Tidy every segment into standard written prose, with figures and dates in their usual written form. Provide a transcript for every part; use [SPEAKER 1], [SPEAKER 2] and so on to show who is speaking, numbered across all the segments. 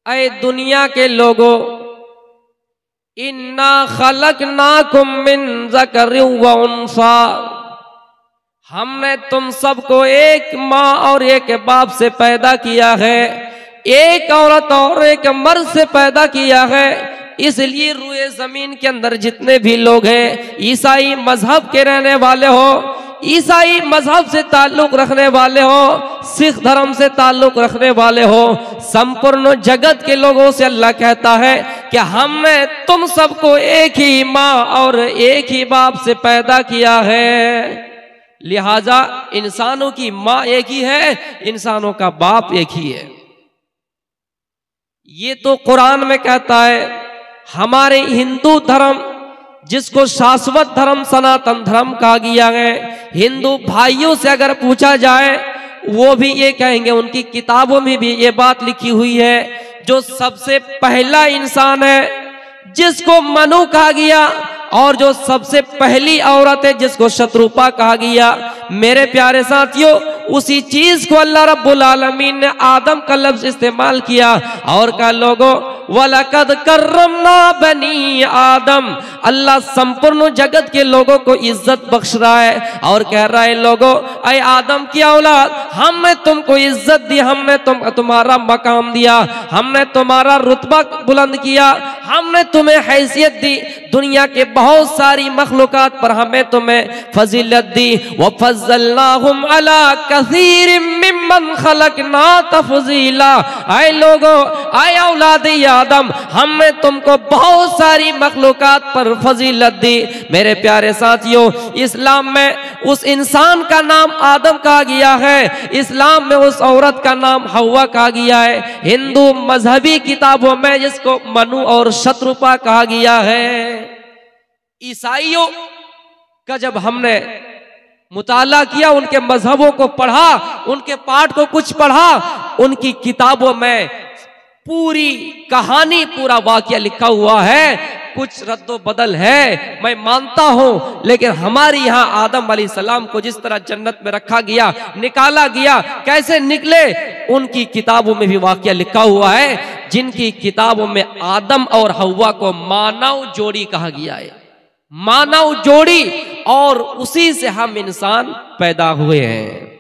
[SPEAKER 1] ऐ दुनिया के लोगों, इन्ना खलकनाकुम मिन ज़करिन व उन्सा, हमने तुम सबको एक माँ और एक बाप से पैदा किया है, एक औरत और एक मर्द से पैदा किया है। इसलिए रूए जमीन के अंदर जितने भी लोग हैं, ईसाई मजहब के रहने वाले हो, ईसाई मजहब से ताल्लुक रखने वाले हो, सिख धर्म से ताल्लुक रखने वाले हो, संपूर्ण जगत के लोगों से अल्लाह कहता है कि हमने तुम सबको एक ही माँ और एक ही बाप से पैदा किया है। लिहाजा इंसानों की माँ एक ही है, इंसानों का बाप एक ही है। ये तो कुरान में कहता है। हमारे हिंदू धर्म, जिसको शाश्वत धर्म सनातन धर्म कहा गया है, हिंदू भाइयों से अगर पूछा जाए, वो भी ये कहेंगे, उनकी किताबों में भी ये बात लिखी हुई है, जो सबसे पहला इंसान है जिसको मनु कहा गया, और जो सबसे पहली औरत है जिसको शत्रुपा कहा गया। मेरे प्यारे साथियों, उसी चीज को अल्लाह रब्बुल आलमीन ने आदम का लफ्ज इस्तेमाल किया और कहा, लोगों वलकद कर्रमना बनी आदम। अल्लाह संपूर्ण जगत के लोगों को इज्जत बख्श रहा है और कह रहा है, लोगों ऐ आदम की औलाद, हमने तुमको इज्जत दी, हमने तुम्हारा मकाम दिया, हमने तुम्हारा रुतबा बुलंद किया, हमने तुम्हें हैसियत दी। दुनिया के बहुत सारी मखलूकात पर हमें तुम्हें फजीलत दी। व फज़्ज़लनाहुम अला कसीरिम मिम्मन खलकना तफजीला। ऐ लोगों, ऐ औलादे आदम, हमने तुमको बहुत सारी मखलूकात पर फजीलत दी। मेरे प्यारे साथियों, इस्लाम में उस इंसान का नाम आदम कहा गया है, इस्लाम में उस औरत का नाम हव्वा कहा गया है। हिंदू मजहबी किताबों में जिसको मनु और शत्रुपा कहा गया है। ईसाइयों का जब हमने मुताला किया, उनके मजहबों को पढ़ा, उनके पाठ को कुछ पढ़ा, उनकी किताबों में पूरी कहानी, पूरा वाकया लिखा हुआ है। कुछ रद्दो बदल है, मैं मानता हूं, लेकिन हमारे यहाँ आदम अलैहिस्सलाम को जिस तरह जन्नत में रखा गया, निकाला गया, कैसे निकले, उनकी किताबों में भी वाकया लिखा हुआ है, जिनकी किताबों में आदम और हव्वा को मानव जोड़ी कहा गया है। मानव जोड़ी, और उसी से हम इंसान पैदा हुए हैं।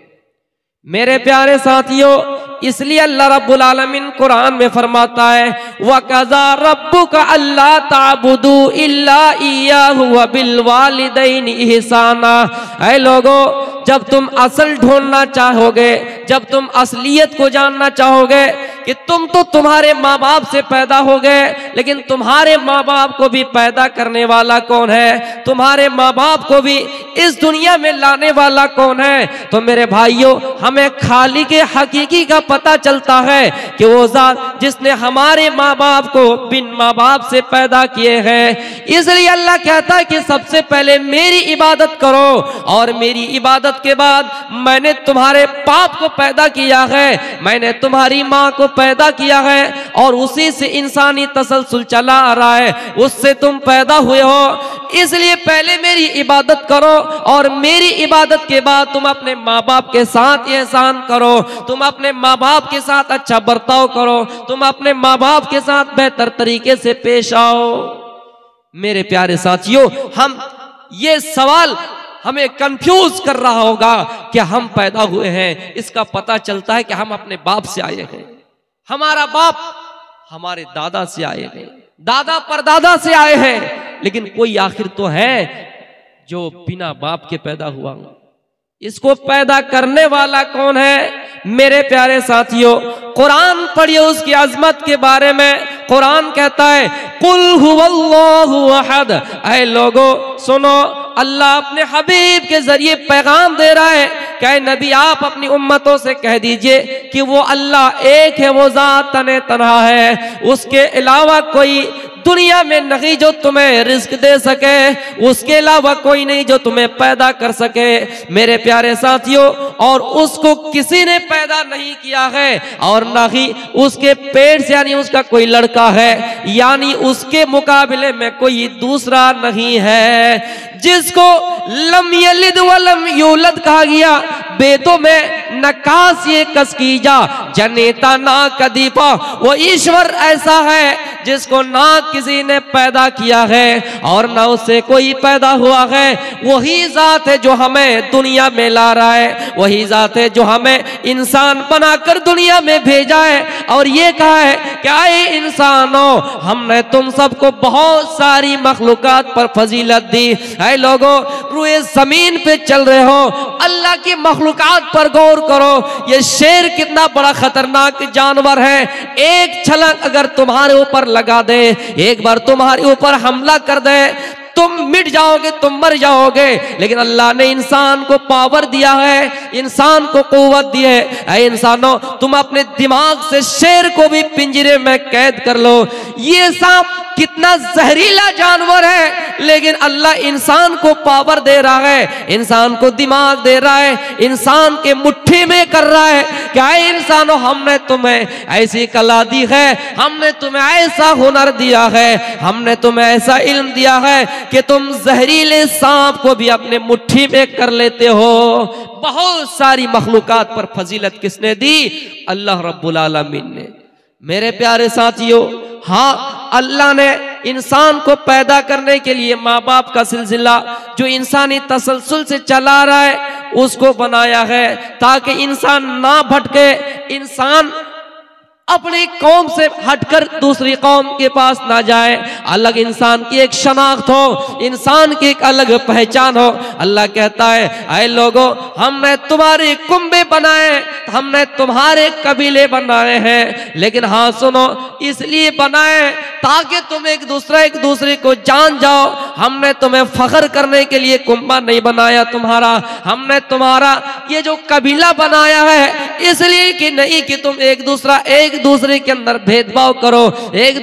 [SPEAKER 1] मेरे प्यारे साथियों, इसलिए अल्लाह रब्बुल आलमीन कुरान में फरमाता है, वक़ज़ा रब्बुका अल्ला ताबुदू इल्ला इय्याहु व बिल वालिदैनि इहसाना। ऐ लोगों, जब तुम असल ढूंढना चाहोगे, जब तुम असलियत को जानना चाहोगे कि तुम तो तुम्हारे माँ बाप से पैदा हो गए, लेकिन तुम्हारे माँ बाप को भी पैदा करने वाला कौन है, तुम्हारे माँ बाप को भी इस दुनिया में लाने वाला कौन है। तो मेरे भाइयों, हमें खालिक हकीकी का पता चलता है कि वो ज़ात जिसने हमारे माँ बाप को बिन माँ बाप से पैदा किए हैं। इसलिए अल्लाह कहता है कि सबसे पहले मेरी इबादत करो, और मेरी इबादत के बाद मैंने तुम्हारे बाप को पैदा किया है, मैंने तुम्हारी माँ को पैदा किया है, और उसी से इंसानी तसलसल चला आ रहा है, उससे तुम पैदा हुए हो। इसलिए पहले मेरी इबादत करो, और मेरी इबादत के बाद तुम अपने माँ बाप के साथ एहसान करो, तुम अपने माँ बाप के साथ अच्छा बर्ताव करो, तुम अपने माँ बाप के साथ बेहतर तरीके से पेश आओ। मेरे प्यारे साथियों, हम ये सवाल हमें कंफ्यूज कर रहा होगा कि हम पैदा हुए हैं, इसका पता चलता है कि हम अपने बाप से आए हैं। हमारा बाप हमारे दादा से आए हैं, दादा परदादा से आए हैं, लेकिन कोई आखिर तो है जो बिना बाप के पैदा हुआ। इसको पैदा करने वाला कौन है? मेरे प्यारे साथियों, कुरान पढ़िए उसकी अजमत के बारे में। कुरान कहता है, कुल हुवल्लाहु अहद। ऐ लोगों सुनो, अल्लाह अपने हबीब के जरिए पैगाम दे रहा है, कहे नबी आप अपनी उम्मतों से कह दीजिए कि वो अल्लाह एक है, वो ज़ात तने तन्हा है, उसके अलावा कोई दुनिया में नहीं जो तुम्हें रिस्क दे सके, उसके अलावा कोई नहीं जो तुम्हें पैदा कर सके। मेरे प्यारे साथियों, और उसको किसी ने पैदा नहीं किया है, और ना ही उसके पेट से यानी उसका कोई लड़का है, यानी उसके मुकाबले में कोई दूसरा नहीं है। जिसको लम यलिद व लम यूलद कहा गया, वेदों में नकाश ये कस कीजा जनेता ना कदीपा, वो ईश्वर ऐसा है जिसको ना किसी ने पैदा किया है और ना उससे कोई पैदा हुआ है। वही जात है जो हमें दुनिया में ला रहा है, वही जात है जो हमें इंसान बनाकर दुनिया में भेजा है और ये कहा है क्या इंसानों हमने तुम सबको बहुत सारी मखलूकात पर फजीलत दी है। लोगों रुए जमीन पे चल रहे हो, अल्लाह की मखलूकात पर गौर करो। ये शेर कितना बड़ा खतरनाक जानवर है, एक छलक अगर तुम्हारे ऊपर लगा दे, एक बार तुम्हारे ऊपर हमला कर दे, तुम मिट जाओगे, तुम मर जाओगे। लेकिन अल्लाह ने इंसान को पावर दिया है, इंसान को कुव्वत दी है। ऐ इंसानों तुम अपने दिमाग से शेर को भी पिंजरे में कैद कर लो। ये सांप कितना जहरीला जानवर है, लेकिन अल्लाह इंसान को पावर दे रहा है, इंसान को दिमाग दे रहा है, इंसान के मुट्ठी में कर रहा है। क्या है इंसानों हमने तुम्हें ऐसी कला दी है, हमने तुम्हें ऐसा हुनर दिया है, हमने तुम्हें ऐसा इल्म दिया है कि तुम जहरीले सांप को भी अपने मुट्ठी में कर लेते हो। बहुत सारी मखलूकात पर फजीलत किसने दी? अल्लाह रब्बुल आलमीन ने। मेरे प्यारे साथियों, हाँ अल्लाह ने इंसान को पैदा करने के लिए माँ बाप का सिलसिला जो इंसानी तसलसल से चला रहा है उसको बनाया है ताकि इंसान ना भटके, इंसान अपनी कौम से हटकर दूसरी कौम के पास ना जाए, अलग इंसान की एक शनाख्त हो, इंसान की एक अलग पहचान हो। अल्लाह कहता है ऐ लोगों हमने तुम्हारे कुंबे बनाए, हमने तुम्हारे कबीले बनाए हैं, लेकिन हाँ सुनो इसलिए बनाए ताकि तुम एक दूसरे को जान जाओ। हमने तुम्हें फख्र करने के लिए कुंबा नहीं बनाया तुम्हारा, हमने तुम्हारा ये जो कबीला बनाया है इसलिए कि नहीं कि तुम एक दूसरे के अंदर भेदभाव करो, एक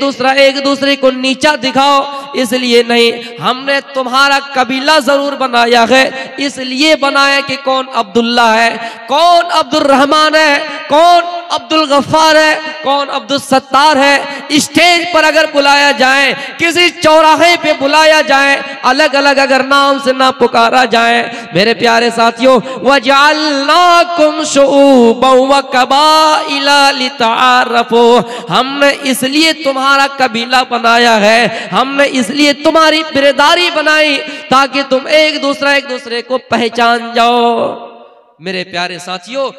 [SPEAKER 1] दूसरे को नीचा दिखाओ, इसलिए नहीं। हमने तुम्हारा कबीला जरूर बनाया है, इसलिए बनाया कि कौन अब्दुल्ला है, कौन अब्दुल रहमान है, कौन अब्दुल गफ्फार है, कौन अब्दुल सत्तार है। स्टेज पर अगर बुलाया जाए, किसी चौराहे पे बुलाया जाए, अलग अलग अगर नाम से ना पुकारा जाए, मेरे प्यारे साथियों वजअलनाकुम शुऊबन व कबाइला लितआरफू, हमने इसलिए तुम्हारा कबीला बनाया है, हमने इसलिए तुम्हारी बिरदारी बनाई ताकि तुम एक दूसरे को पहचान जाओ। मेरे प्यारे साथियों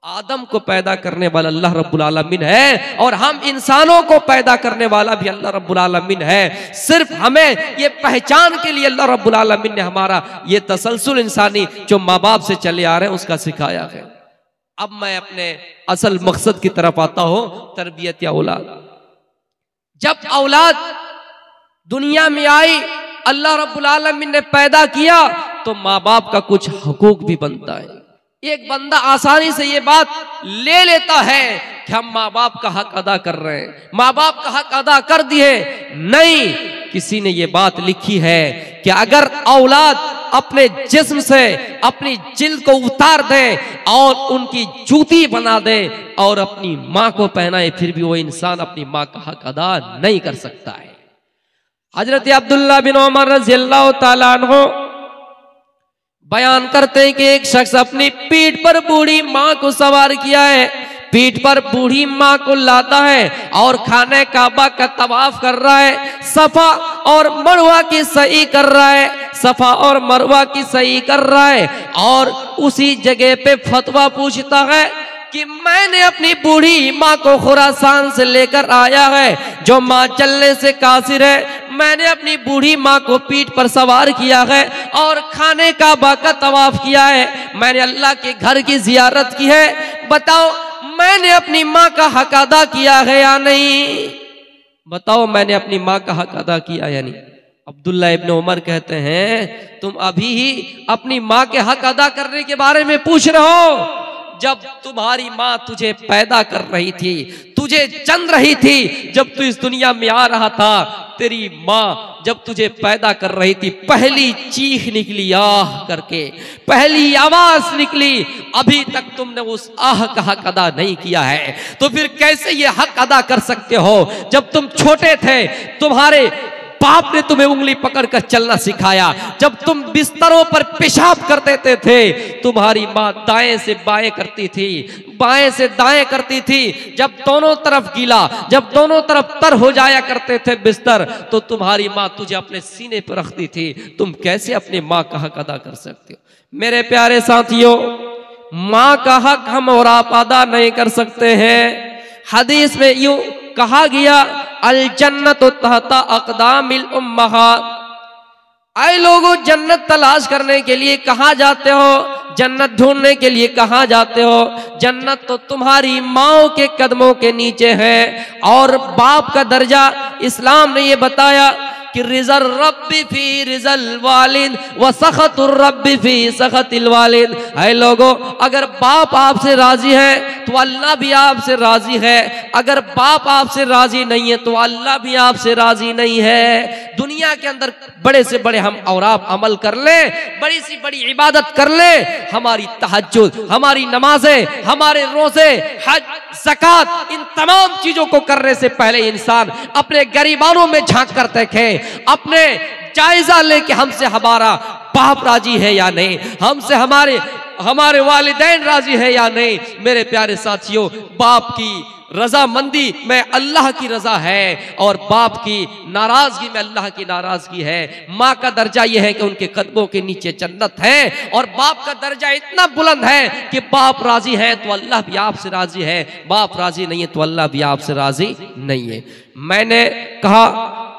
[SPEAKER 1] आदम को पैदा करने वाला अल्लाह रब्बुल आलमीन है और हम इंसानों को पैदा करने वाला भी अल्लाह रब्बुल आलमीन है। सिर्फ हमें ये पहचान के लिए अल्लाह रब्बुल आलमीन ने हमारा ये तसलसल इंसानी जो माँ बाप से चले आ रहे हैं उसका सिखाया है। अब मैं अपने असल मकसद की तरफ आता हूं, तरबियत या औलाद। जब औलाद दुनिया में आई, अल्लाह रब्बुल आलमीन ने पैदा किया, तो माँ बाप का कुछ हुकूक भी बनता है। एक बंदा आसानी से ये बात ले लेता है कि हम माँ बाप का हक अदा कर रहे हैं, माँ बाप का हक अदा कर दिए। नहीं, किसी ने ये बात लिखी है कि अगर औलाद अपने जिस्म से अपनी जिल्द को उतार दे और उनकी जूती बना दे और अपनी माँ को पहनाए, फिर भी वो इंसान अपनी माँ का हक अदा नहीं कर सकता है। हजरत अब्दुल्लाह बिन उमर रज़ियल्लाहु ताला अन्हु बयान करते हैं कि एक शख्स अपनी पीठ पर बूढ़ी माँ को सवार किया है, पीठ पर बूढ़ी माँ को लाता है और खाने काबा का तवाफ कर रहा है, सफा और मरवा की सई कर रहा है, सफा और मरवा की सई कर रहा है और उसी जगह पे फतवा पूछता है कि मैंने अपनी बूढ़ी माँ को खुरासान से लेकर आया है, जो माँ चलने से कासिर है, मैंने अपनी बूढ़ी माँ को पीठ पर सवार किया है और खाने काबा का तवाफ किया है, मैंने अल्लाह के घर की जियारत की है, बताओ मैंने अपनी माँ का हक अदा किया है या नहीं? बताओ मैंने अपनी माँ का हक अदा किया या नहीं? अब्दुल्ला इब्न उमर कहते हैं तुम अभी ही अपनी माँ के हक अदा करने के बारे में पूछ रहे हो। जब तुम्हारी माँ तुझे पैदा कर रही थी, तुझे जन रही थी, जब तू इस दुनिया में आ रहा था, तेरी माँ जब तुझे पैदा कर रही थी, पहली चीख निकली आह करके, पहली आवाज निकली, अभी तक तुमने उस आह का हक अदा नहीं किया है, तो फिर कैसे ये हक अदा कर सकते हो? जब तुम छोटे थे, तुम्हारे बाप ने तुम्हें उंगली पकड़कर चलना सिखाया। जब तुम बिस्तरों पर पेशाब कर देते थे, तुम्हारी माँ दाएं से बाएं करती थी, बाएं से दाएं करती थी। जब दोनों तरफ गीला, जब दोनों तरफ तर हो जाया करते थे बिस्तर, तो तुम्हारी माँ तुझे अपने सीने पर रखती थी। तुम कैसे अपनी माँ का हक अदा कर सकते हो? मेरे प्यारे साथियों, माँ का हक हम और आप अदा नहीं कर सकते हैं। हदीस में यूं कहा गया, अल जन्नत तहता अक़दामिल उम्महात। आए लोगों, जन्नत तलाश करने के लिए कहाँ जाते हो? जन्नत ढूंढने के लिए कहाँ जाते हो? जन्नत तो तुम्हारी माओ के कदमों के नीचे है। और बाप का दर्जा इस्लाम ने ये बताया कि रिज़ल रब्बी फी रिज़ल वालिद व सख़तुर रब्बी फी सख़तिल वालिद। है लोगों, अगर बाप आपसे राजी है तो अल्लाह भी आपसे राजी है। अगर बाप आपसे राजी नहीं है तो अल्लाह भी आपसे राजी नहीं है। दुनिया के अंदर बड़े से बड़े हम और आप अमल कर ले, बड़ी सी बड़ी इबादत कर ले, हमारी तहज्जुद, हमारी नमाजें, हमारे रोजे, हज, ज़कात, इन तमाम चीजों को करने से पहले इंसान अपने गरीबानों में झांक कर देखे, अपने जायजा ले कि हमसे हमारा बाप राजी है या नहीं, हमसे हमारे वालिदैन राजी है या नहीं। मेरे प्यारे साथियों, बाप की रजामंदी में अल्लाह की रजा है और बाप की नाराजगी में अल्लाह की नाराजगी है। माँ का दर्जा यह है कि उनके कदमों के नीचे जन्नत है, और बाप का दर्जा इतना बुलंद है कि बाप राजी है तो अल्लाह भी आपसे राजी है, बाप राजी नहीं है तो अल्लाह भी आपसे राजी नहीं है। मैंने कहा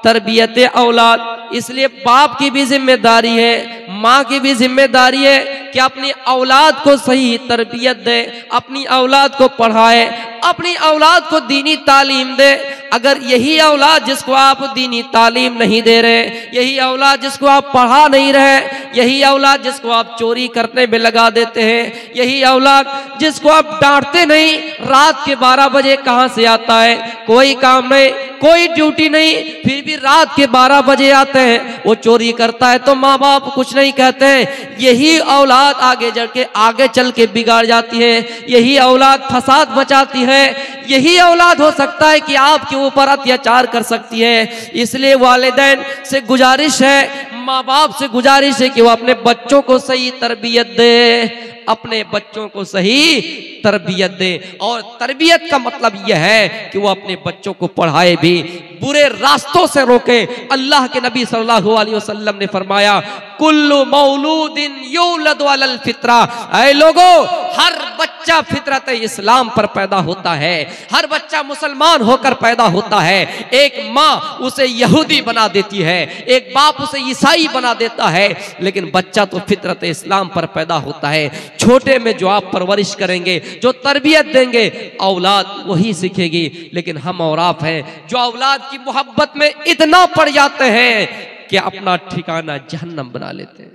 [SPEAKER 1] तरबियत औलाद, इसलिए बाप की भी जिम्मेदारी है, माँ की भी जिम्मेदारी है कि अपनी औलाद को सही तरबियत दे, अपनी औलाद को पढ़ाए, अपनी औलाद को दीनी तालीम दे। अगर यही औलाद जिसको आप दीनी तालीम नहीं दे रहे, यही औलाद जिसको आप पढ़ा नहीं रहे, यही औलाद जिसको आप चोरी करने में लगा देते हैं, यही औलाद जिसको आप डांटते नहीं, रात के 12 बजे कहाँ से आता है, कोई काम नहीं, कोई ड्यूटी नहीं, फिर भी रात के 12 बजे आते हैं, वो चोरी करता है तो माँ बाप कुछ नहीं कहते हैं। यही औलाद आगे चल के बिगाड़ जाती है, यही औलाद फसाद मचाती है, यही औलाद हो सकता है कि आपके ऊपर अत्याचार कर सकती है। इसलिए वालिदैन से गुजारिश है, माँ बाप से गुजारिश है कि वो अपने बच्चों को सही तरबियत दे, अपने बच्चों को सही तरबियत दे। और तरबियत का मतलब यह है कि वो अपने बच्चों को पढ़ाए भी, बुरे रास्तों से रोके। अल्लाह के नबी सल्लल्लाहु अलैहि वसल्लम ने फरमाया, कुल्लु मौलूदिन यूलदु अलल फित्रा। ऐ लोगों, हर बच्चा फितरत इस्लाम पर पैदा होता है, हर बच्चा मुसलमान होकर पैदा होता है। एक माँ उसे यहूदी बना देती है, एक बाप उसे ईसाई बना देता है, लेकिन बच्चा तो फितरत इस्लाम पर पैदा होता है। छोटे में जो आप परवरिश करेंगे, जो तरबियत देंगे, औलाद वही सीखेगी। लेकिन हम और आप हैं जो औलाद की मोहब्बत में इतना पड़ जाते हैं कि अपना ठिकाना जहन्नम बना लेते हैं।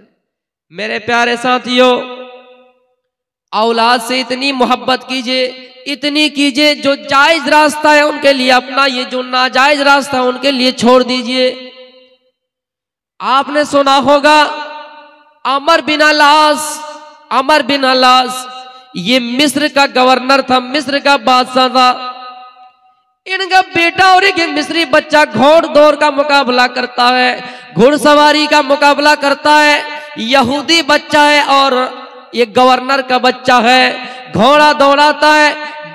[SPEAKER 1] मेरे प्यारे साथियों, औलाद से इतनी मोहब्बत कीजिए, इतनी कीजिए, जो जायज रास्ता है उनके लिए अपना, ये जो नाजायज रास्ता है उनके लिए छोड़ दीजिए। आपने सुना होगा अमर बिन अलास, ये मिस्र का गवर्नर था, मिस्र का बादशाह था। इनका बेटा और एक मिस्री बच्चा घोड़दौड़ का मुकाबला करता है, घुड़सवारी का मुकाबला करता है। यहूदी बच्चा है और ये गवर्नर का बच्चा है, घोड़ा दौड़ाता है।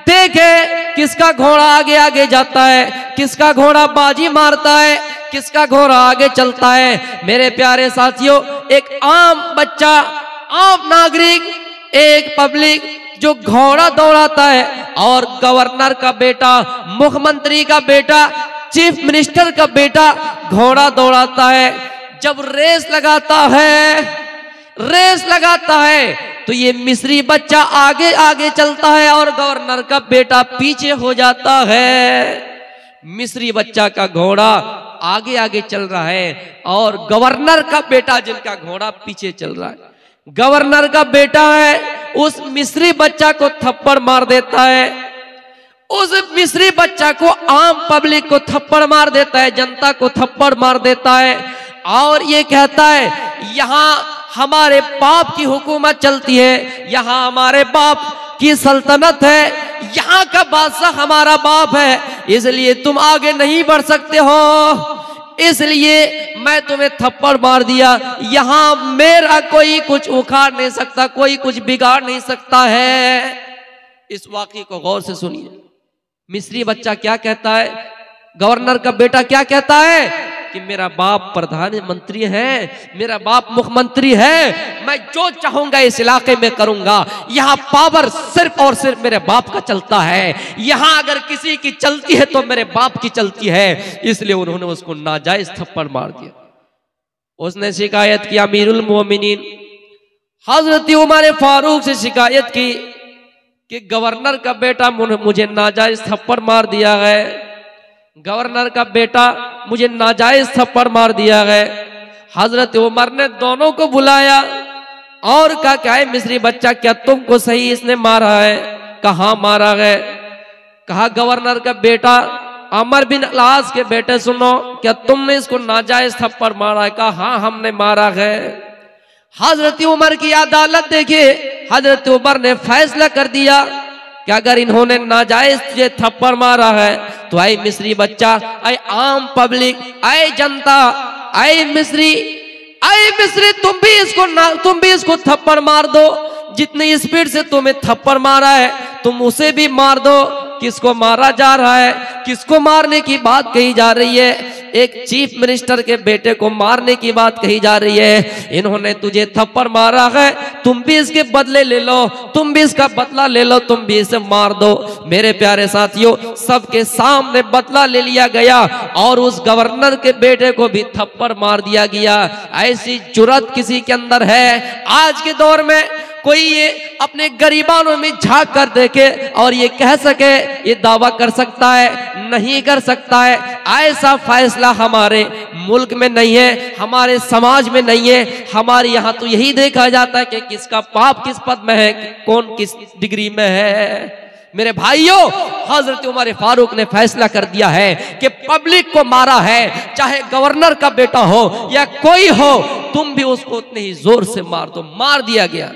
[SPEAKER 1] देखे किसका घोड़ा आगे आगे जाता है, किसका घोड़ा बाजी मारता है, किसका घोड़ा आगे चलता है। मेरे प्यारे साथियों, एक आम बच्चा, आम नागरिक, एक पब्लिक जो घोड़ा दौड़ाता है, और गवर्नर का बेटा, मुख्यमंत्री का बेटा, चीफ मिनिस्टर का बेटा घोड़ा दौड़ाता है। जब रेस लगाता है तो ये मिस्री बच्चा आगे आगे चलता है और गवर्नर का बेटा पीछे हो जाता है। मिस्री बच्चा का घोड़ा आगे आगे चल रहा है और गवर्नर का बेटा जिनका घोड़ा पीछे चल रहा है। गवर्नर का बेटा है, उस मिस्री बच्चा को थप्पड़ मार देता है, उस मिस्री बच्चा को, आम पब्लिक को थप्पड़ मार देता है, जनता को थप्पड़ मार देता है, और ये कहता है यहाँ हमारे बाप की हुकूमत चलती है, यहाँ हमारे बाप की सल्तनत है, यहाँ का बादशाह हमारा बाप है, इसलिए तुम आगे नहीं बढ़ सकते हो। इसलिए मैं तुम्हें थप्पड़ मार दिया। यहां मेरा कोई कुछ उखाड़ नहीं सकता, कोई कुछ बिगाड़ नहीं सकता है। इस वाकये को गौर से सुनिए। मिस्री बच्चा क्या कहता है, गवर्नर का बेटा क्या कहता है कि मेरा बाप प्रधानमंत्री है, मेरा बाप मुख्यमंत्री है, मैं जो चाहूंगा इस इलाके में करूंगा। यहां पावर सिर्फ और सिर्फ मेरे बाप का चलता है। यहां अगर किसी की चलती है तो मेरे बाप की चलती है। इसलिए उन्होंने उसको नाजायज थप्पड़ मार दिया। उसने शिकायत की अमीरुल मोमिनीन हजरत उमर फारूक से शिकायत की कि गवर्नर का बेटा मुझे नाजायज थप्पड़ मार दिया है, गवर्नर का बेटा मुझे नाजायज थप्पड़ मार दिया है। हजरत उमर ने दोनों को बुलाया और कहा क्या है मिस्री बच्चा, क्या तुमको सही इसने मारा है? कहा मारा है? कहा गवर्नर का बेटा अमर बिन अलास के बेटे, सुनो, क्या तुमने इसको नाजायज थप्पड़ मारा है? कहा हाँ हमने मारा है। हजरत उमर की अदालत देखिए, हजरत उमर ने फैसला कर दिया कि अगर इन्होंने नाजायज ये थप्पड़ मारा है तो ऐ मिस्री बच्चा, ऐ आम पब्लिक, ऐ जनता, ऐ मिस्री, तुम भी इसको थप्पड़ मार दो। जितनी स्पीड से तुम्हें थप्पड़ मारा है तुम उसे भी मार दो। किसको मारा जा रहा है? किसको मारने की बात कही जा रही है? एक चीफ मिनिस्टर के बेटे को मारने की बात कही जा रही है। इन्होंने तुझे थप्पड़ मारा है, तुम भी इसके बदले ले लो, तुम भी इसका बदला ले लो, तुम भी इसे मार दो। मेरे प्यारे साथियों, सबके सामने बदला ले लिया गया और उस गवर्नर के बेटे को भी थप्पड़ मार दिया गया। ऐसी जुर्रत किसी के अंदर है? आज के दौर में कोई ये अपने गरीबानों में झांक कर देखे और ये कह सके, ये दावा कर सकता है? नहीं कर सकता है। ऐसा फैसला हमारे मुल्क में नहीं है, हमारे समाज में नहीं है। हमारे यहाँ तो यही देखा जाता है कि किसका बाप किस पद में है, कौन किस डिग्री में है। मेरे भाइयों, हजरत उमर फारूक ने फैसला कर दिया है कि पब्लिक को मारा है, चाहे गवर्नर का बेटा हो या कोई हो, तुम भी उसको उतने ही जोर से मार दो। मार दिया गया।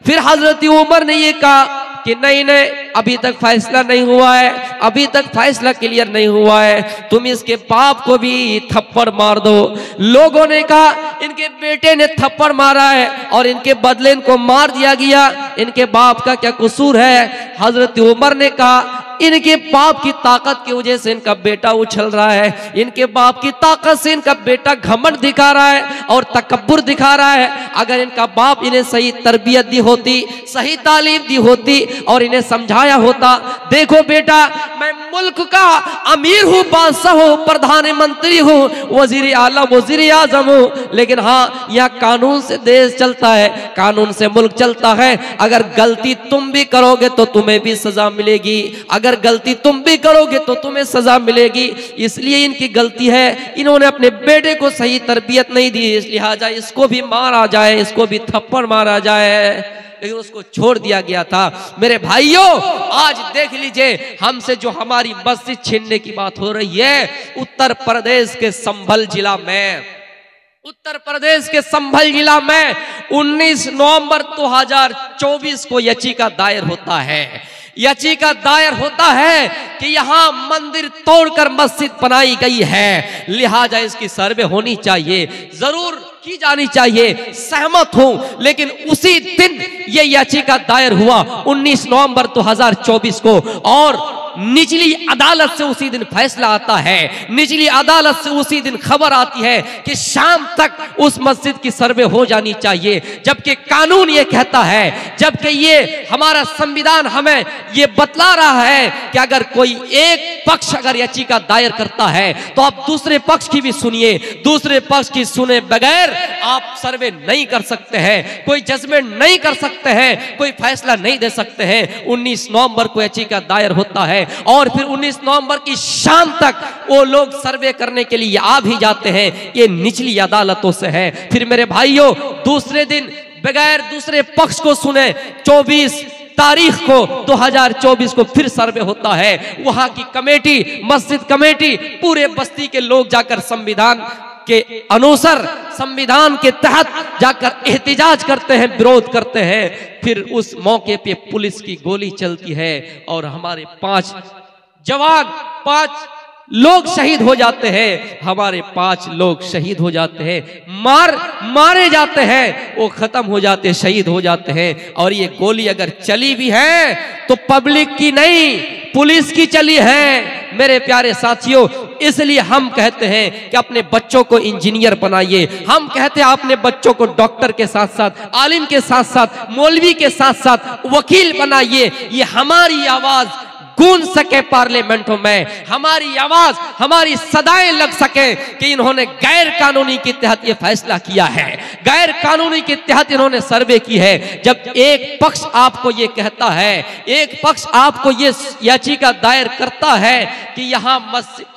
[SPEAKER 1] फिर हजरत उमर ने ये कहा कि नहीं नहीं, अभी तक फैसला नहीं हुआ है, अभी तक फैसला क्लियर नहीं हुआ है, तुम इसके बाप को भी थप्पड़ मार दो। लोगों ने कहा इनके बेटे ने थप्पड़ मारा है और इनके बदले इनको मार दिया गया, इनके बाप का क्या कसूर है? हजरत उमर ने कहा इनके बाप की ताकत की वजह से इनका बेटा उछल रहा है, इनके बाप की ताकत से इनका बेटा घमंड दिखा रहा है और तकब्बुर दिखा रहा है। अगर इनका बाप इन्हें सही तरबियत दी होती, सही तालीम दी होती और इन्हें समझाया होता, देखो बेटा मैं मुल्क का अमीर हूँ, बादशाह हूँ, प्रधानमंत्री हूँ, वजीर आला, वजीर आजम हूँ, लेकिन हाँ यहाँ कानून से देश चलता है, कानून से मुल्क चलता है। अगर गलती तुम भी करोगे तो तुम्हें भी सजा मिलेगी, अगर गलती तुम भी करोगे तो तुम्हें सजा मिलेगी। इसलिए इनकी गलती है, इन्होंने अपने बेटे को सही तरबियत नहीं दी, इसलिए लिहाजा इसको भी मारा जाए, इसको भी थप्पड़ मारा जाए। लेकिन उसको छोड़ दिया गया था। मेरे भाइयों, आज देख लीजिए हमसे जो हमारी मस्जिद छीनने की बात हो रही है, उत्तर प्रदेश के संभल जिला में, उत्तर प्रदेश के संभल जिला में 19 नवंबर 2024 को याचिका दायर होता है। याचिका दायर होता है कि यहाँ मंदिर तोड़कर मस्जिद बनाई गई है, लिहाजा इसकी सर्वे होनी चाहिए, जरूर की जानी चाहिए, सहमत हूं। लेकिन उसी दिन ये याचिका दायर हुआ 19 नवंबर 2024 को और निचली अदालत से उसी दिन फैसला आता है। निचली अदालत से उसी दिन खबर आती है कि शाम तक उस मस्जिद की सर्वे हो जानी चाहिए, जबकि कानून ये कहता है, जबकि ये हमारा संविधान हमें ये बतला रहा है कि अगर कोई एक पक्ष अगर याचिका दायर करता है तो आप दूसरे पक्ष की भी सुनिए, दूसरे पक्ष की सुने बगैर आप सर्वे नहीं कर सकते हैं, कोई जजमेंट नहीं कर सकते हैं, कोई फैसला नहीं दे सकते हैं। 19 नवंबर को याचिका दायर होता है और फिर 19 नवंबर की शाम तक वो लोग सर्वे करने के लिए आ भी जाते हैं। ये निचली अदालतों से है। फिर मेरे भाइयों, दूसरे दिन बगैर दूसरे पक्ष को सुने 24 तारीख को 2024 को फिर सर्वे होता है। वहां की कमेटी, मस्जिद कमेटी, पूरे बस्ती के लोग जाकर संविधान के अनुसार, संविधान के तहत जाकर एहतिजाज करते हैं, विरोध करते हैं। फिर उस मौके पे पुलिस की गोली चलती है और हमारे 5 जवान, 5 लोग शहीद हो जाते हैं, हमारे 5 लोग शहीद हो जाते हैं, मारे जाते हैं, वो खत्म हो जाते हैं, शहीद हो जाते हैं। और ये गोली अगर चली भी है तो पब्लिक की नहीं, पुलिस की चली है मेरे प्यारे साथियों। इसलिए हम कहते हैं कि अपने बच्चों को इंजीनियर बनाइए, हम कहते हैं अपने बच्चों को डॉक्टर के साथ साथ, आलिम के साथ साथ, मौलवी के साथ साथ वकील बनाइए। ये हमारी आवाज गूंज सके पार्लियामेंटों में, हमारी आवाज, हमारी सदाएं लग सके कि इन्होंने गैर कानूनी के तहत ये फैसला किया है, गैर कानूनी के तहत इन्होंने सर्वे की है। जब एक पक्ष आपको ये कहता है, एक पक्ष आपको ये याचिका दायर करता है कि यहाँ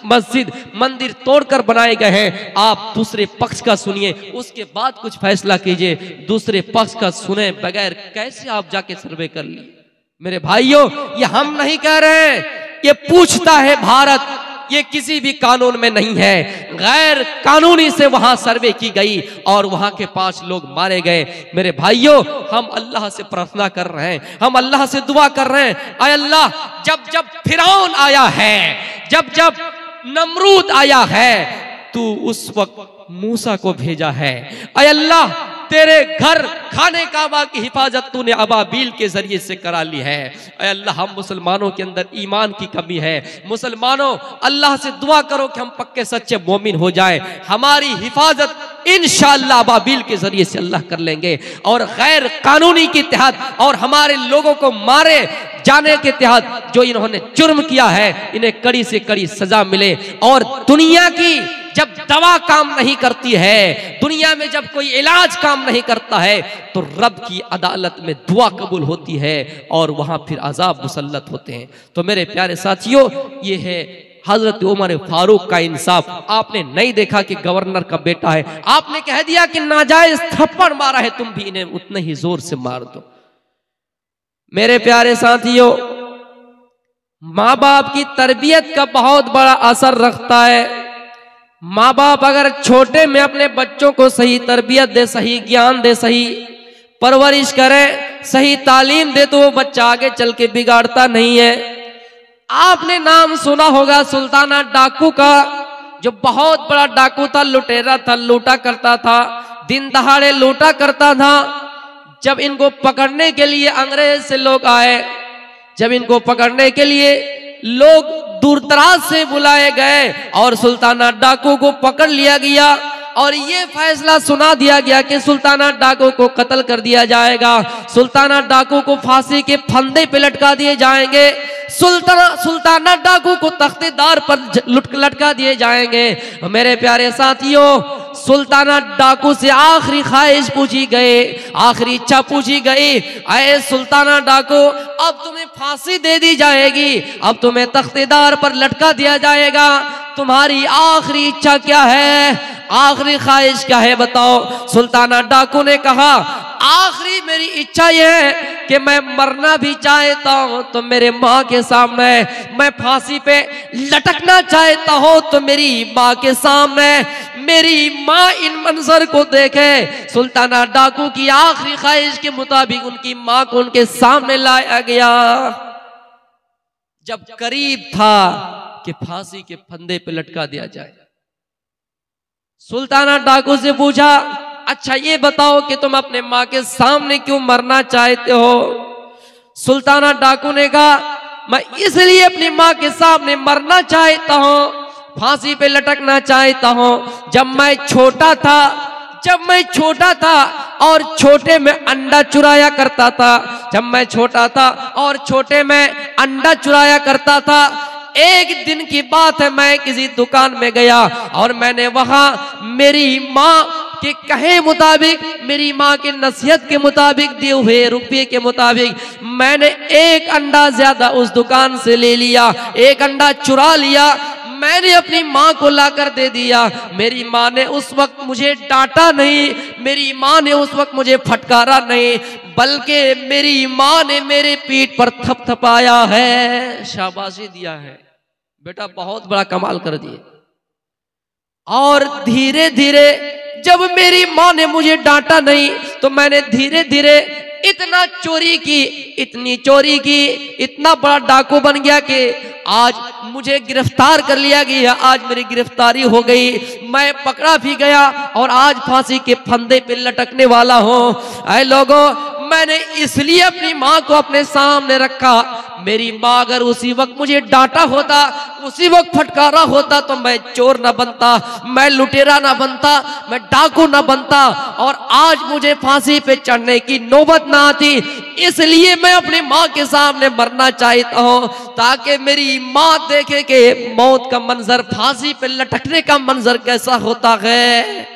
[SPEAKER 1] मस्जिद मंदिर तोड़कर बनाए गए हैं, आप दूसरे पक्ष का सुनिए, उसके बाद कुछ फैसला कीजिए। दूसरे पक्ष का सुने बगैर कैसे आप जाके सर्वे कर लिए? मेरे भाइयों, ये हम नहीं कह रहे हैं, ये पूछता है भारत, ये किसी भी कानून में नहीं है। गैर कानूनी से वहां सर्वे की गई और वहां के 5 लोग मारे गए। मेरे भाइयों, हम अल्लाह से प्रार्थना कर रहे हैं, हम अल्लाह से दुआ कर रहे हैं, आय अल्लाह, जब जब फिरौन आया है, जब जब नमरूद आया है, तू उस वक्त मूसा को भेजा है। आय अल्लाह, तेरे घर खाने काबा की हिफाजत तूने अबाबील के जरिए से करा ली है। ऐ अल्लाह, हम मुसलमानों के अंदर ईमान की कमी है। मुसलमानों, अल्लाह से दुआ करो कि हम पक्के सच्चे मोमिन हो जाएं। हमारी हिफाजत इंशाअल्लाह अबाबील के जरिए से अल्लाह कर लेंगे। और गैर कानूनी के तहत और हमारे लोगों को मारे जाने के तहत जो इन्होंने जुर्म किया है, इन्हें कड़ी से कड़ी सजा मिले। और दुनिया की जब दवा काम नहीं करती है, दुनिया में जब कोई इलाज काम नहीं करता है, तो रब की अदालत में दुआ कबूल होती है और वहां फिर अजाब मुसल्लत होते हैं। तो मेरे प्यारे साथियों, ये है हजरत उमर फारूक का इंसाफ। आपने नहीं देखा कि गवर्नर का बेटा है, आपने कह दिया कि नाजायज थप्पड़ मारा है, तुम भी इन्हें उतने ही जोर से मार दो। मेरे प्यारे साथियों, माँ बाप की तरबियत का बहुत बड़ा असर रखता है। माँ बाप अगर छोटे में अपने बच्चों को सही तरबियत दे, सही ज्ञान दे, सही परवरिश करे, सही तालीम दे, तो वो बच्चा आगे चल के बिगाड़ता नहीं है। आपने नाम सुना होगा सुल्ताना डाकू का, जो बहुत बड़ा डाकू था, लुटेरा था, लूटा करता था, दिन दहाड़े लूटा करता था। जब इनको पकड़ने के लिए अंग्रेज से लोग आए, जब इनको पकड़ने के लिए लोग दूर दराज से बुलाए गए और सुल्ताना डाकू को पकड़ लिया गया और ये फैसला सुना दिया गया कि सुल्ताना डाकू को कत्ल कर दिया जाएगा, सुल्ताना डाकू को फांसी के फंदे पे लटका दिए जाएंगे, सुल्ताना डाकू को तख्तेदार पर लटका दिए जाएंगे। मेरे प्यारे साथियों, सुल्ताना डाकू से आखिरी ख्वाहिश पूछी गई, आखिरी इच्छा पूछी गई, अरे सुल्ताना डाकू, अब तुम्हें फांसी दे दी जाएगी, अब तुम्हें तख्तेदार पर लटका दिया जाएगा, तुम्हारी आखिरी इच्छा क्या है, आखिरी ख्वाहिश क्या है, बताओ। सुल्ताना डाकू ने कहा, आखिरी मेरी इच्छा यह है कि मैं मरना भी चाहता हूं तो मेरे माँ के सामने, मैं फांसी पे लटकना चाहता हूं तो मेरी माँ के सामने, मेरी माँ इन मंजर को देखे। सुल्ताना डाकू की आखिरी ख्वाहिश के मुताबिक उनकी माँ को उनके सामने लाया गया। जब करीब था कि फांसी के फंदे पे लटका दिया जाए, सुल्ताना डाकू से पूछा, अच्छा ये बताओ कि तुम अपने माँ के सामने क्यों मरना चाहते हो? सुल्ताना डाकू ने कहा, मैं इसलिए अपनी माँ के सामने मरना चाहता हूँ, फांसी पे लटकना चाहता हूँ। जब मैं छोटा था और छोटे में अंडा चुराया करता था, जब मैं छोटा था और छोटे में अंडा चुराया करता था, एक दिन की बात है, मैं किसी दुकान में गया और मैंने वहां मेरी माँ के कहे मुताबिक, मेरी माँ के नसीहत के मुताबिक, दिए हुए रुपये के मुताबिक मैंने एक अंडा ज्यादा उस दुकान से ले लिया, एक अंडा चुरा लिया, मैंने अपनी माँ को लाकर दे दिया। मेरी माँ ने उस वक्त मुझे डांटा नहीं, मेरी माँ ने उस वक्त मुझे फटकारा नहीं, बल्कि मेरी माँ ने मेरे पीठ पर थपथपाया है, शाबाशी दिया है, बेटा बहुत बड़ा कमाल कर दिए। और धीरे धीरे जब मेरी माँ ने मुझे डांटा नहीं तो मैंने धीरे धीरे इतना चोरी की, इतनी चोरी की, इतना बड़ा डाकू बन गया कि आज मुझे गिरफ्तार कर लिया गया। आज मेरी गिरफ्तारी हो गई, मैं पकड़ा भी गया और आज फांसी के फंदे पे लटकने वाला हूं। ऐ लोगों, मैंने इसलिए अपनी माँ को अपने सामने रखा। मेरी माँ अगर उसी वक्त मुझे डांटा होता, उसी वक्त फटकारा होता, तो मैं चोर ना बनता, मैं लुटेरा ना बनता, मैं डाकू ना बनता और आज मुझे फांसी पे चढ़ने की नौबत ना आती। इसलिए मैं अपनी माँ के सामने मरना चाहता हूँ, ताकि मेरी माँ देखे कि मौत का मंजर, फांसी पे लटकने का मंजर कैसा होता है।